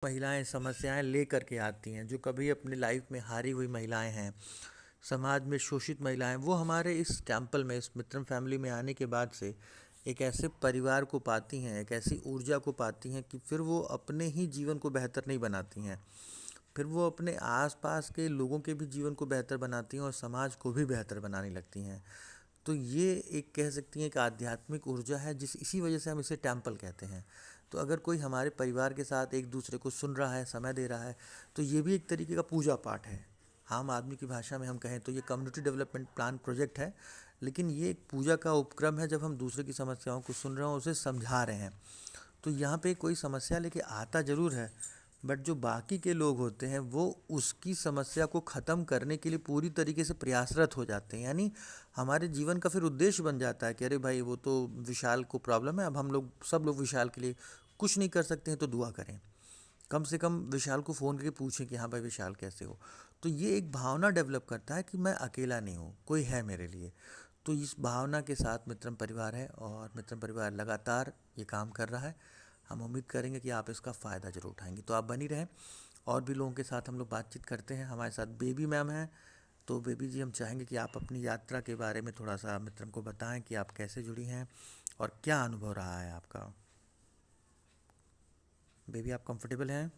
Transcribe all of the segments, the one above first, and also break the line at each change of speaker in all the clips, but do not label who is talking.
महिलाएं समस्याएं लेकर के आती हैं, जो कभी अपनी लाइफ में हारी हुई महिलाएं हैं, समाज में शोषित महिलाएं, वो हमारे इस टेम्पल में, इस मित्रम फैमिली में आने के बाद से एक ऐसे परिवार को पाती हैं, एक ऐसी ऊर्जा को पाती हैं कि फिर वो अपने ही जीवन को बेहतर नहीं बनाती हैं, फिर वो अपने आसपास के लोगों के भी जीवन को बेहतर बनाती हैं और समाज को भी बेहतर बनाने लगती हैं। तो ये एक कह सकती हैं एक आध्यात्मिक ऊर्जा है, जिस इसी वजह से हम इसे टेम्पल कहते हैं। तो अगर कोई हमारे परिवार के साथ एक दूसरे को सुन रहा है, समय दे रहा है, तो ये भी एक तरीके का पूजा पाठ है। आम आदमी की भाषा में हम कहें तो ये कम्युनिटी डेवलपमेंट प्लान प्रोजेक्ट है, लेकिन ये एक पूजा का उपक्रम है जब हम दूसरे की समस्याओं को सुन रहे हैं और उसे समझा रहे हैं। तो यहाँ पे कोई समस्या लेके आता ज़रूर है, बट जो बाकी के लोग होते हैं वो उसकी समस्या को ख़त्म करने के लिए पूरी तरीके से प्रयासरत हो जाते हैं। यानी हमारे जीवन का फिर उद्देश्य बन जाता है कि अरे भाई वो तो विशाल को प्रॉब्लम है, अब हम लोग सब लोग विशाल के लिए कुछ नहीं कर सकते हैं तो दुआ करें, कम से कम विशाल को फ़ोन करके पूछें कि हाँ भाई विशाल कैसे हो। तो ये एक भावना डेवलप करता है कि मैं अकेला नहीं हूँ, कोई है मेरे लिए। तो इस भावना के साथ मित्रम परिवार है और मित्रम परिवार लगातार ये काम कर रहा है। हम उम्मीद करेंगे कि आप इसका फ़ायदा ज़रूर उठाएंगे, तो आप बनी रहें। और भी लोगों के साथ हम लोग बातचीत करते हैं। हमारे साथ बेबी मैम हैं। तो बेबी जी, हम चाहेंगे कि आप अपनी यात्रा के बारे में थोड़ा सा मित्रम को बताएं कि आप कैसे जुड़ी हैं और क्या अनुभव रहा है आपका। बेबी, आप कंफर्टेबल हैं?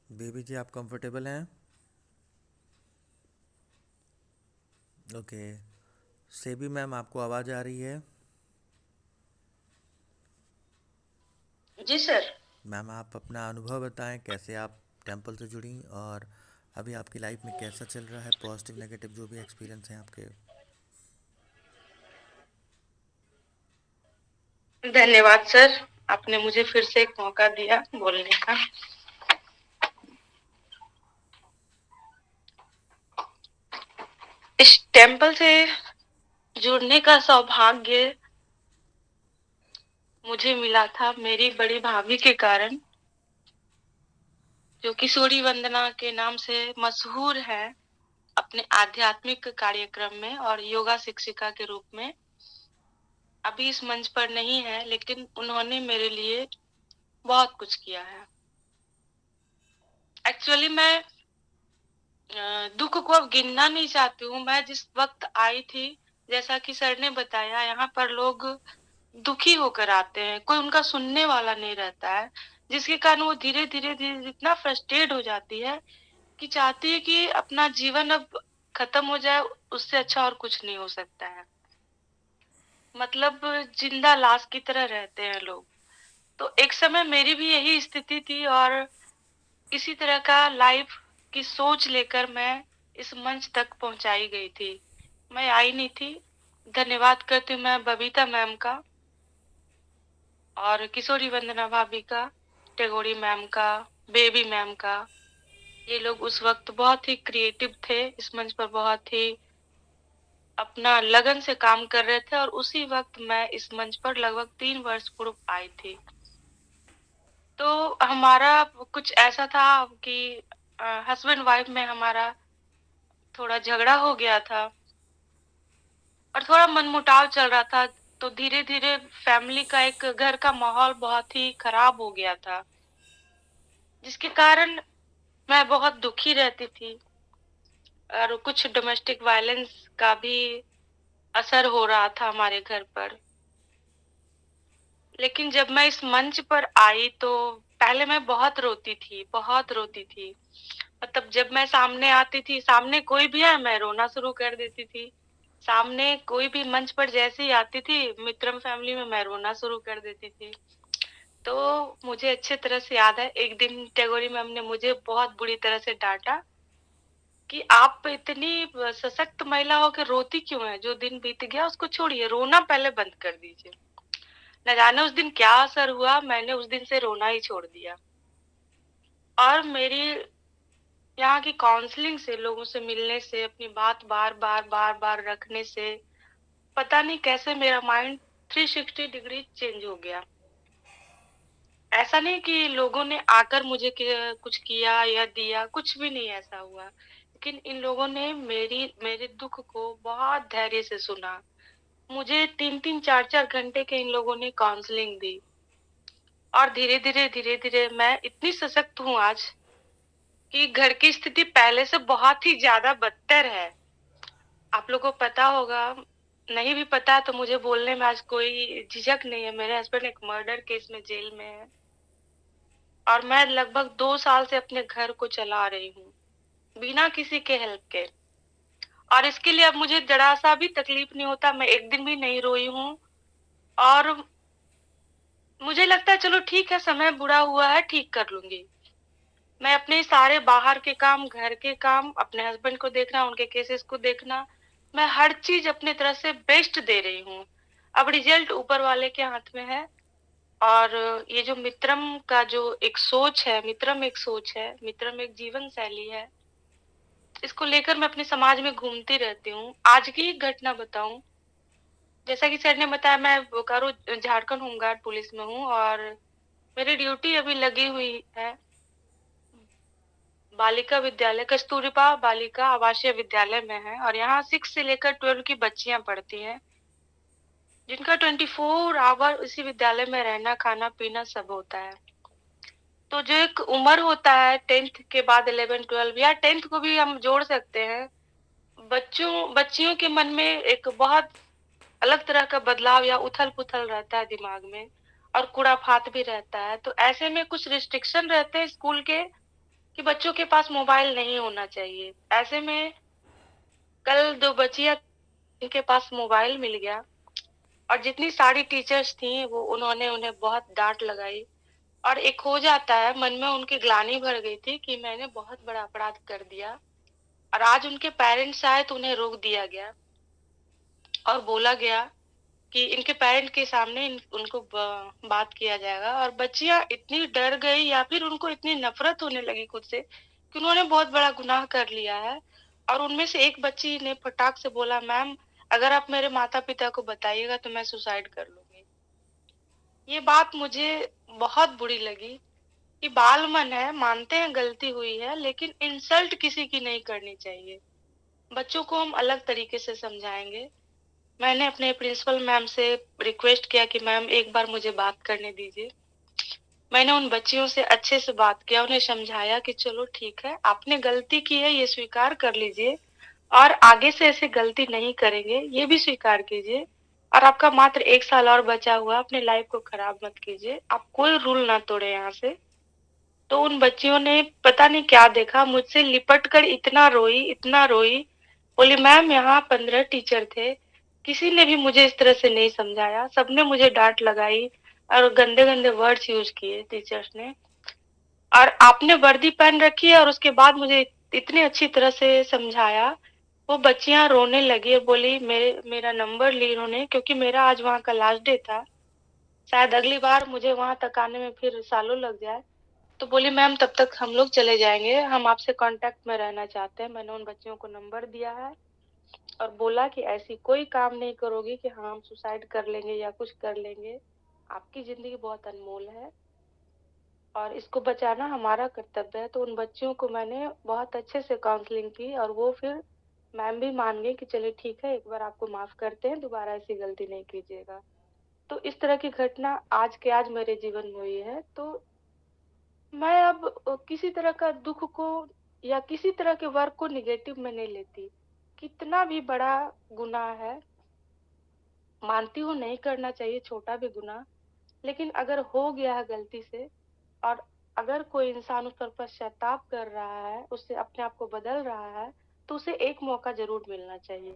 बेबी जी, आप कंफर्टेबल हैं? ओके। सेबी मैम, आपको आवाज़ आ रही है?
जी सर।
मैम, आप अपना अनुभव बताएं, कैसे आप टेंपल से जुड़ी और अभी आपकी लाइफ में कैसा चल रहा है, पॉजिटिव नेगेटिव जो भी एक्सपीरियंस हैं आपके।
धन्यवाद सर, आपने मुझे फिर से एक मौका दिया बोलने का। इस टेम्पल से जुड़ने का सौभाग्य मुझे मिला था मेरी बड़ी भाभी के कारण, जो कि सूर्य वंदना के नाम से मशहूर है अपने आध्यात्मिक कार्यक्रम में और योगा शिक्षिका के रूप में। अभी इस मंच पर नहीं है, लेकिन उन्होंने मेरे लिए बहुत कुछ किया है। एक्चुअली मैं दुख को अब गिनना नहीं चाहती हूँ। मैं जिस वक्त आई थी, जैसा कि सर ने बताया, यहाँ पर लोग दुखी होकर आते हैं, कोई उनका सुनने वाला नहीं रहता है, जिसके कारण वो धीरे धीरे धीरे इतना फ्रस्ट्रेट हो जाती है कि चाहती है कि अपना जीवन अब खत्म हो जाए, उससे अच्छा और कुछ नहीं हो सकता है। मतलब जिंदा लाश की तरह रहते हैं लोग। तो एक समय मेरी भी यही स्थिति थी और इसी तरह का लाइफ की सोच लेकर मैं इस मंच तक पहुंचाई गई थी। मैं आई नहीं थी। धन्यवाद करती हूँ मैं बबीता मैम का और किशोरी वंदना भाभी का, टेगोरी मैम का, बेबी मैम का। ये लोग उस वक्त बहुत ही क्रिएटिव थे, इस मंच पर बहुत ही अपना लगन से काम कर रहे थे और उसी वक्त मैं इस मंच पर लगभग 3 वर्ष पूर्व आई थी। तो हमारा कुछ ऐसा था कि हस्बैंड वाइफ में हमारा थोड़ा झगड़ा हो गया था और थोड़ा मनमुटाव चल रहा था। तो धीरे धीरे फैमिली का, एक घर का माहौल बहुत ही खराब हो गया था, जिसके कारण मैं बहुत दुखी रहती थी और कुछ डोमेस्टिक वायलेंस का भी असर हो रहा था हमारे घर पर। लेकिन जब मैं इस मंच पर आई तो पहले मैं बहुत रोती थी, बहुत रोती थी। मतलब जब मैं सामने आती थी, सामने कोई भी है, मैं रोना शुरू कर देती थी। सामने कोई भी मंच पर जैसे ही आती थी, मित्रम फैमिली में, मैं रोना शुरू कर देती थी। तो मुझे अच्छे तरह से याद है, एक दिन टेगोरी मैम ने मुझे बहुत बुरी तरह से डांटा कि आप इतनी सशक्त महिला हो के रोती क्यों है? जो दिन बीत गया उसको छोड़िए, रोना पहले बंद कर दीजिए। न जाने उस दिन क्या असर हुआ, मैंने उस दिन से रोना ही छोड़ दिया। और मेरी यहाँ की काउंसलिंग से, लोगों से मिलने से, अपनी बात बार बार बार बार रखने से, पता नहीं कैसे मेरा माइंड 360 डिग्री चेंज हो गया। ऐसा नहीं कि लोगों ने आकर मुझे कुछ किया या दिया, कुछ भी नहीं ऐसा हुआ। लेकिन इन लोगों ने मेरे दुख को बहुत धैर्य से सुना, मुझे 3-3 4-4 घंटे के इन लोगों ने काउंसलिंग दी और धीरे-धीरे मैं इतनी सशक्त हूँ आज कि घर की स्थिति पहले से बहुत ही ज़्यादा बदतर है। आप लोगों को पता होगा, नहीं भी पता तो मुझे बोलने में आज कोई झिझक नहीं है। मेरे हस्बैंड एक मर्डर केस में जेल में है और मैं लगभग 2 साल से अपने घर को चला रही हूँ, बिना किसी के हेल्प के। और इसके लिए अब मुझे ज़रा-सा भी तकलीफ नहीं होता, मैं एक दिन भी नहीं रोई हूँ और मुझे लगता है चलो ठीक है, समय बुरा हुआ है, ठीक कर लूँगी। मैं अपने सारे बाहर के काम, घर के काम, अपने हस्बैंड को देखना, उनके केसेस को देखना, मैं हर चीज़ अपनी तरफ से बेस्ट दे रही हूँ। अब रिज़ल्ट ऊपर वाले के हाथ में है और ये जो मित्रम का जो एक सोच है, मित्रम एक सोच है, मित्रम एक जीवन शैली है, इसको लेकर मैं अपने समाज में घूमती रहती हूँ। आज की एक घटना बताऊँ, जैसा कि सर ने बताया मैं बोकारो झारखंड होमगार्ड पुलिस में हूँ और मेरी ड्यूटी अभी लगी हुई है बालिका विद्यालय, कस्तूरबा बालिका आवासीय विद्यालय में है और यहाँ 6 से लेकर 12 की बच्चियां पढ़ती हैं, जिनका 24 आवर उसी विद्यालय में रहना, खाना पीना सब होता है। तो जो एक उम्र होता है 10th के बाद 11 12 या 10th को भी हम जोड़ सकते हैं, बच्चियों के मन में एक बहुत अलग तरह का बदलाव या उथल-पुथल रहता है दिमाग में और खुराफात भी रहता है। तो ऐसे में कुछ रिस्ट्रिक्शन रहते हैं स्कूल के कि बच्चों के पास मोबाइल नहीं होना चाहिए। ऐसे में कल 2 बच्चियाँ जिनके पास मोबाइल मिल गया और जितनी सारी टीचर्स थी वो उन्होंने उन्हें बहुत डाँट लगाई और एक हो जाता है मन में उनकी ग्लानि भर गई थी कि मैंने बहुत बड़ा अपराध कर दिया और आज उनके पेरेंट्स आए तो उन्हें रोक दिया गया और बोला गया कि इनके पेरेंट के सामने उनको बात किया जाएगा और बच्चियां इतनी डर गई या फिर उनको इतनी नफरत होने लगी खुद से कि उन्होंने बहुत बड़ा गुनाह कर लिया है और उनमें से एक बच्ची ने फटाक से बोला, मैम अगर आप मेरे माता पिता को बताइएगा तो मैं सुसाइड कर लूंगी। ये बात मुझे बहुत बुरी लगी कि बाल मन है, मानते हैं गलती हुई है, लेकिन इंसल्ट किसी की नहीं करनी चाहिए। बच्चों को हम अलग तरीके से समझाएंगे। मैंने अपने प्रिंसिपल मैम से रिक्वेस्ट किया कि मैम एक बार मुझे बात करने दीजिए। मैंने उन बच्चियों से अच्छे से बात किया, उन्हें समझाया कि चलो ठीक है, आपने गलती की है ये स्वीकार कर लीजिए और आगे से ऐसे गलती नहीं करेंगे ये भी स्वीकार कीजिए और आपका मात्र 1 साल और बचा हुआ, अपने लाइफ को खराब मत कीजिए, आप कोई रूल ना तोड़े यहाँ से। तो उन बच्चियों ने पता नहीं क्या देखा, मुझसे लिपट कर इतना रोई, बोली मैम यहाँ 15 टीचर थे, किसी ने भी मुझे इस तरह से नहीं समझाया, सबने मुझे डांट लगाई और गंदे गंदे वर्ड्स यूज किए टीचर्स ने और आपने वर्दी पहन रखी है और उसके बाद मुझे इतनी अच्छी तरह से समझाया। वो बच्चियां रोने लगी और बोली मेरा नंबर ली उन्होंने क्योंकि मेरा आज वहाँ का लास्ट डे था, शायद अगली बार मुझे वहां तक आने में फिर सालों लग जाए। तो बोली मैम तब तक हम लोग चले जाएंगे, हम आपसे कांटेक्ट में रहना चाहते हैं। मैंने उन बच्चियों को नंबर दिया है और बोला कि ऐसी कोई काम नहीं करोगी कि हाँ हम सुसाइड कर लेंगे या कुछ कर लेंगे, आपकी जिंदगी बहुत अनमोल है और इसको बचाना हमारा कर्तव्य है। तो उन बच्चियों को मैंने बहुत अच्छे से काउंसलिंग की और वो फिर मैम भी मान गई कि चलिए ठीक है, एक बार आपको माफ करते हैं, दोबारा ऐसी गलती नहीं कीजिएगा। तो इस तरह की घटना आज के आज मेरे जीवन में हुई है। तो मैं अब किसी तरह का दुख को या किसी तरह के वर्क को निगेटिव में नहीं लेती। कितना भी बड़ा गुनाह है, मानती हूँ नहीं करना चाहिए छोटा भी गुनाह, लेकिन अगर हो गया है गलती से और अगर कोई इंसान उस पर पश्चाताप कर रहा है, उससे अपने आप को बदल रहा है, तो उसे एक मौका जरूर मिलना चाहिए।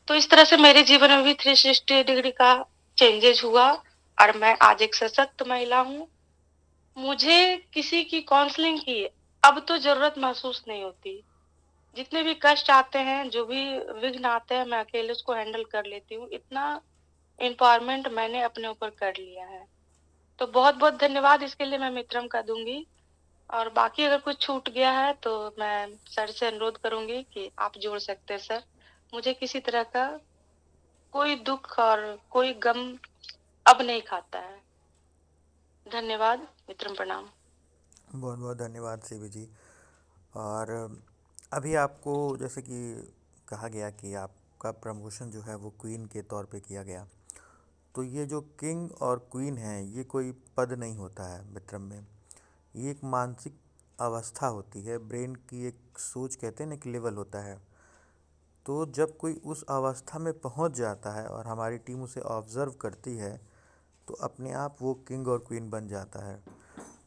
तो इस तरह से मेरे जीवन में भी 360 डिग्री का चेंजेस हुआ और मैं आज एक सशक्त महिला हूँ। मुझे किसी की काउंसलिंग की अब तो जरूरत महसूस नहीं होती। जितने भी कष्ट आते हैं, जो भी विघ्न आते हैं, मैं अकेले उसको हैंडल कर लेती हूँ। इतना एम्पावरमेंट मैंने अपने ऊपर कर लिया है। तो बहुत बहुत धन्यवाद इसके लिए मैं मित्रम का दूंगी और बाकी अगर कुछ छूट गया है तो मैं सर से अनुरोध करूंगी कि आप जोड़ सकते हैं सर। मुझे किसी तरह का कोई दुख और कोई गम अब नहीं खाता है। धन्यवाद, मित्रम प्रणाम।
बहुत बहुत धन्यवाद सीबी जी। और अभी आपको जैसे कि कहा गया कि आपका आपका प्रमोशन जो है वो क्वीन के तौर पे किया गया। तो ये जो किंग और क्वीन है ये कोई पद नहीं होता है मित्रम में, ये एक मानसिक अवस्था होती है, ब्रेन की एक सोच कहते हैं ना, एक लेवल होता है। तो जब कोई उस अवस्था में पहुंच जाता है और हमारी टीम उसे ऑब्ज़र्व करती है तो अपने आप वो किंग और क्वीन बन जाता है।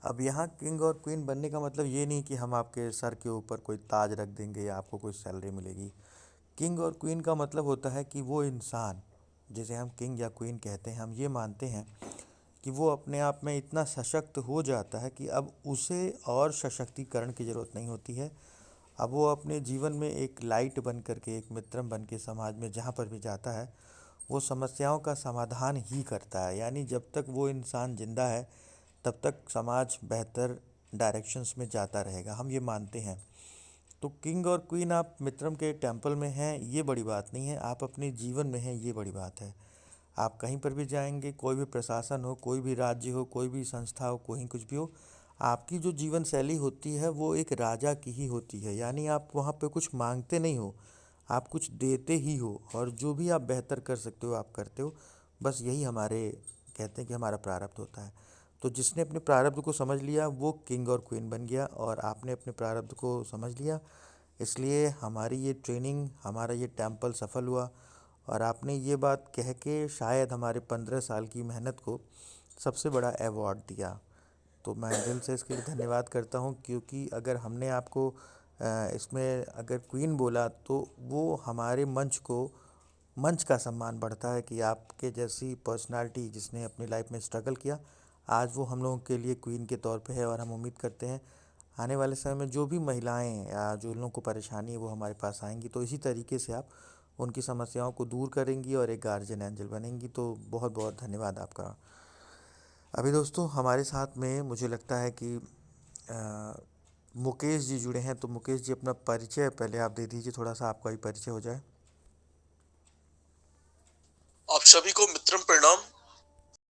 अब यहाँ किंग और क्वीन बनने का मतलब ये नहीं कि हम आपके सर के ऊपर कोई ताज रख देंगे या आपको कोई सैलरी मिलेगी। किंग और क्वीन का मतलब होता है कि वो इंसान जिसे हम किंग या क्वीन कहते हैं, हम ये मानते हैं कि वो अपने आप में इतना सशक्त हो जाता है कि अब उसे और सशक्तिकरण की ज़रूरत नहीं होती है। अब वो अपने जीवन में एक लाइट बन कर के, एक मित्रम बन के समाज में जहाँ पर भी जाता है वो समस्याओं का समाधान ही करता है। यानी जब तक वो इंसान ज़िंदा है तब तक समाज बेहतर डायरेक्शंस में जाता रहेगा, हम ये मानते हैं। तो किंग और क्वीन आप मित्रम के टेम्पल में हैं ये बड़ी बात नहीं है, आप अपने जीवन में हैं ये बड़ी बात है। आप कहीं पर भी जाएंगे, कोई भी प्रशासन हो, कोई भी राज्य हो, कोई भी संस्था हो, कोई कुछ भी हो, आपकी जो जीवन शैली होती है वो एक राजा की ही होती है। यानी आप वहाँ पे कुछ मांगते नहीं हो, आप कुछ देते ही हो, और जो भी आप बेहतर कर सकते हो आप करते हो। बस यही हमारे कहते हैं कि हमारा प्रारब्ध होता है। तो जिसने अपने प्रारब्ध को समझ लिया वो किंग और क्वीन बन गया, और आपने अपने प्रारब्ध को समझ लिया, इसलिए हमारी ये ट्रेनिंग, हमारा ये टेम्पल सफल हुआ। और आपने ये बात कह के शायद हमारे 15 साल की मेहनत को सबसे बड़ा अवार्ड दिया। तो मैं दिल से इसके लिए धन्यवाद करता हूँ, क्योंकि अगर हमने आपको इसमें अगर क्वीन बोला तो वो हमारे मंच का सम्मान बढ़ता है कि आपके जैसी पर्सनालिटी जिसने अपनी लाइफ में स्ट्रगल किया, आज वो हम लोगों के लिए क्वीन के तौर पे है। और हम उम्मीद करते हैं आने वाले समय में जो भी महिलाएं या जो लोगों को परेशानी है वो हमारे पास आएंगी, तो इसी तरीके से आप उनकी समस्याओं को दूर करेंगी और एक गार्जियन एंजल बनेंगी। तो बहुत बहुत धन्यवाद आपका। अभी दोस्तों हमारे साथ में मुझे लगता है कि मुकेश जी जुड़े हैं, तो मुकेश जी अपना परिचय पहले आप दे दीजिए, थोड़ा सा आपका भी परिचय हो जाए।
आप सभी को मित्रम प्रणाम।